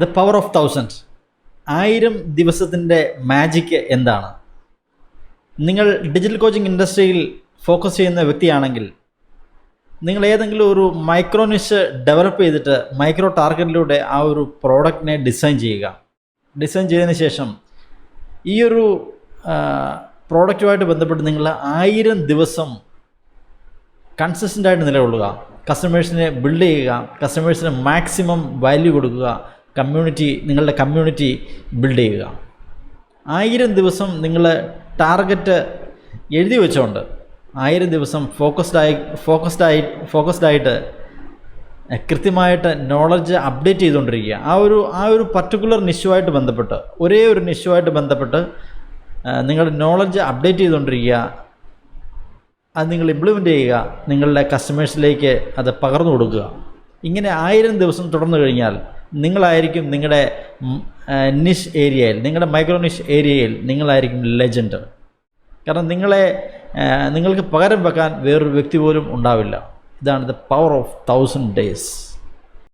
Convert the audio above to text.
The power of 1000. 1000 ദിവസത്തിൻ്റെ magic എന്താണ്? നിങ്ങൾ ഡിജിറ്റൽ കോച്ചിങ് ഇൻഡസ്ട്രിയിൽ ഫോക്കസ് ചെയ്യുന്ന വ്യക്തിയാണെങ്കിൽ നിങ്ങൾ ഏതെങ്കിലും ഒരു മൈക്രോ നിഷ് ഡെവലപ്പ് ചെയ്തിട്ട് മൈക്രോ ടാർഗറ്റിലൂടെ ആ ഒരു പ്രോഡക്റ്റിനെ ഡിസൈൻ ചെയ്യുക. ഡിസൈൻ ചെയ്തതിന് ശേഷം ഈ ഒരു പ്രോഡക്റ്റുമായിട്ട് ബന്ധപ്പെട്ട് നിങ്ങൾ 1000 ദിവസം കൺസിസ്റ്റൻ്റായിട്ട് നിലകൊള്ളുക. കസ്റ്റമേഴ്സിനെ ബിൽഡ് ചെയ്യുക, കസ്റ്റമേഴ്സിന് മാക്സിമം വാല്യൂ കൊടുക്കുക, നിങ്ങളുടെ കമ്മ്യൂണിറ്റി ബിൽഡ് ചെയ്യുക. 1000 ദിവസം നിങ്ങൾ ടാർഗറ്റ് എഴുതി വെച്ചുകൊണ്ട് 1000 ദിവസം ഫോക്കസ്ഡായിട്ട് കൃത്യമായിട്ട് നോളജ് അപ്ഡേറ്റ് ചെയ്തുകൊണ്ടിരിക്കുക. ആ ഒരു പർട്ടിക്കുലർ നിഷ്യുമായിട്ട് ബന്ധപ്പെട്ട്, ഒരേ ഒരു നിഷ്യുമായിട്ട് ബന്ധപ്പെട്ട് നിങ്ങളുടെ നോളജ് അപ്ഡേറ്റ് ചെയ്തുകൊണ്ടിരിക്കുക. അത് നിങ്ങൾ ഇംപ്ലിമെൻ്റ് ചെയ്യുക, നിങ്ങളുടെ കസ്റ്റമേഴ്സിലേക്ക് അത് പകർന്നു കൊടുക്കുക. ഇങ്ങനെ 1000 ദിവസം തുടർന്നു കഴിഞ്ഞാൽ നിങ്ങളായിരിക്കും നിങ്ങളുടെ നിഷ് ഏരിയയിൽ, നിങ്ങളുടെ മൈക്രോ നിഷ് ഏരിയയിൽ നിങ്ങളായിരിക്കും ലെജൻഡ്. കാരണം നിങ്ങൾക്ക് പകരം വെക്കാൻ വേറൊരു വ്യക്തി പോലും ഉണ്ടാവില്ല. ഇതാണ് ദ പവർ ഓഫ് 1000 days.